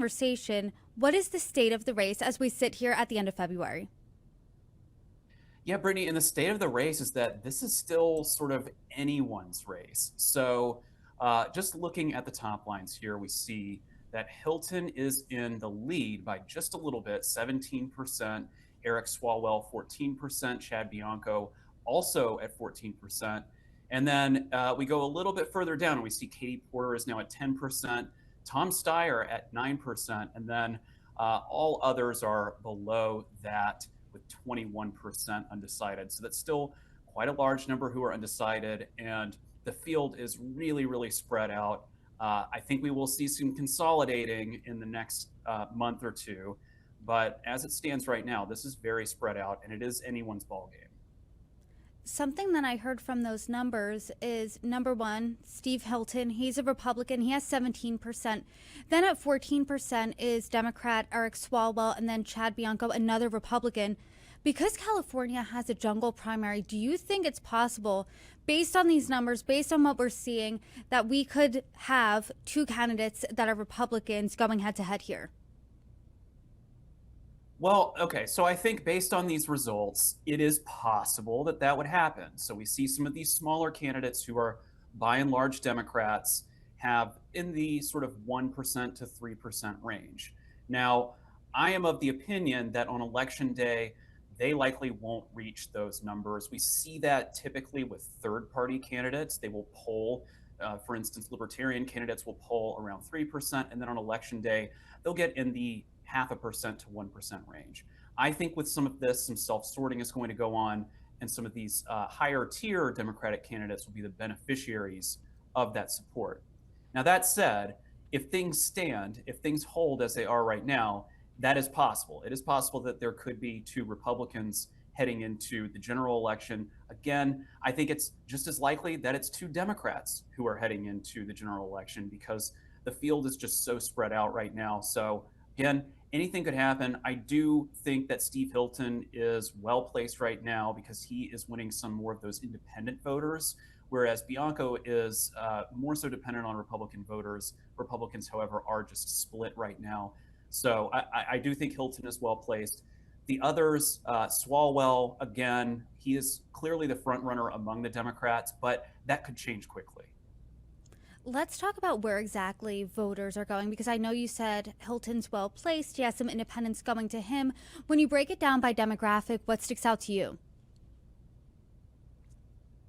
conversation, what is the state of the race as we sit here at the end of February? Yeah, Brittany, and the state of the race is that this is still sort of anyone's race. So, just looking at the top lines here, we see that Hilton is in the lead by just a little bit, 17%. Eric Swalwell, 14%. Chad Bianco, also at 14%. And then we go a little bit further down, and we see Katie Porter is now at 10%. Tom Steyer at 9%. And then all others are below that with 21% undecided. So that's still quite a large number who are undecided. And the field is really, really spread out. I think we will see some consolidating in the next month or two. But as it stands right now, this is very spread out and it is anyone's ball game. Something that I heard from those numbers is number one, Steve Hilton. He's a Republican. He has 17%. Then at 14% is Democrat Eric Swalwell, and then Chad Bianco, another Republican. Because California has a jungle primary, do you think it's possible, based on these numbers, based on what we're seeing, that we could have two candidates that are Republicans going head to head here? Well, okay. So I think based on these results, it is possible that that would happen. So we see some of these smaller candidates who are by and large Democrats have in the sort of 1% to 3% range. Now, I am of the opinion that on election day, they likely won't reach those numbers. We see that typically with third party candidates. They will poll, for instance, libertarian candidates will poll around 3%. And then on election day, they'll get in the 0.5% to 1% range. I think with some of this, some self sorting is going to go on, and some of these higher tier Democratic candidates will be the beneficiaries of that support. Now, that said, if things stand, if things hold as they are right now, that is possible. It is possible that there could be two Republicans heading into the general election. Again, I think it's just as likely that it's two Democrats who are heading into the general election because the field is just so spread out right now. So, again, anything could happen. I do think that Steve Hilton is well placed right now because he is winning some more of those independent voters, whereas Bianco is more so dependent on Republican voters. Republicans, however, are just split right now. So I do think Hilton is well placed. The others, Swalwell, again, he is clearly the front runner among the Democrats, but that could change quickly. Let's talk about where exactly voters are going because I know you said Hilton's well placed. He has some independents going to him. When you break it down by demographic, what sticks out to you?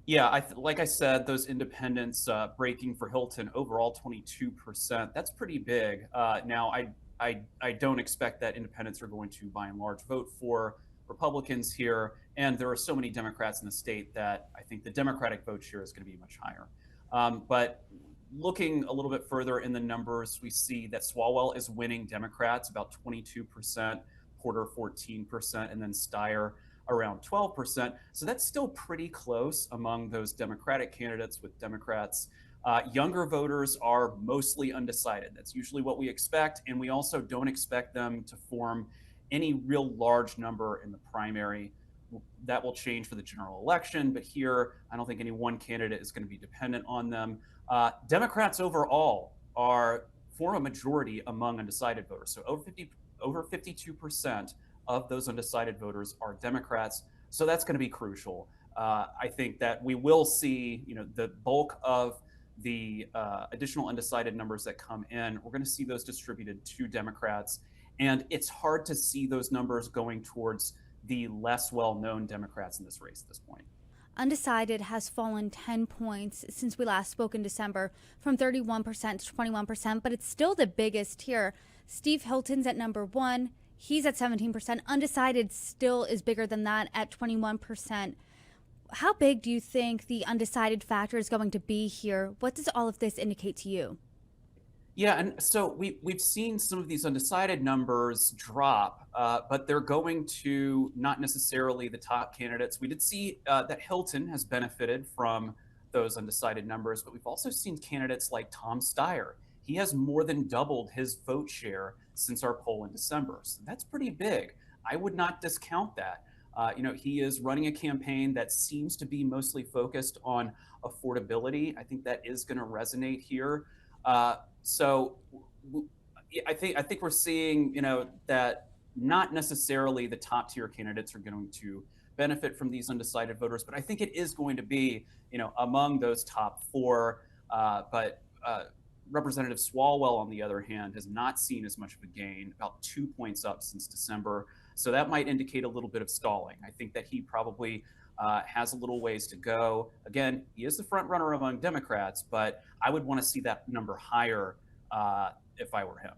Yeah, like I said, those independents breaking for Hilton overall 22%. That's pretty big. Now, I don't expect that independents are going to, by and large, vote for Republicans here. And there are so many Democrats in the state that I think the Democratic vote share is going to be much higher. But looking a little bit further in the numbers, we see that Swalwell is winning Democrats about 22%, Porter 14%, and then Steyer around 12%. So that's still pretty close among those Democratic candidates with Democrats. Younger voters are mostly undecided. That's usually what we expect. And we also don't expect them to form any real large number in the primary. That will change for the general election. But here, I don't think any one candidate is going to be dependent on them. Democrats overall are form a majority among undecided voters. So over 52% of those undecided voters are Democrats. So that's going to be crucial. I think that we will see, the bulk of the additional undecided numbers that come in. We're going to see those distributed to Democrats, and it's hard to see those numbers going towards the less well-known Democrats in this race at this point. Undecided has fallen 10 points since we last spoke in December from 31% to 21%, but it's still the biggest here. Steve Hilton's at number one. He's at 17%. Undecided still is bigger than that at 21%. How big do you think the undecided factor is going to be here? What does all of this indicate to you? Yeah, and so we've seen some of these undecided numbers drop, but they're going to not necessarily the top candidates. We did see that Hilton has benefited from those undecided numbers, but we've also seen candidates like Tom Steyer. He has more than doubled his vote share since our poll in December. So that's pretty big. I would not discount that. He is running a campaign that seems to be mostly focused on affordability. I think that is going to resonate here. So I think we're seeing, that not necessarily the top tier candidates are going to benefit from these undecided voters, but I think it is going to be, among those top four. But Representative Swalwell, on the other hand, has not seen as much of a gain, about 2 points up since December. So that might indicate a little bit of stalling. I think that he probably has a little ways to go. Again, he is the front runner among Democrats, but I would want to see that number higher if I were him.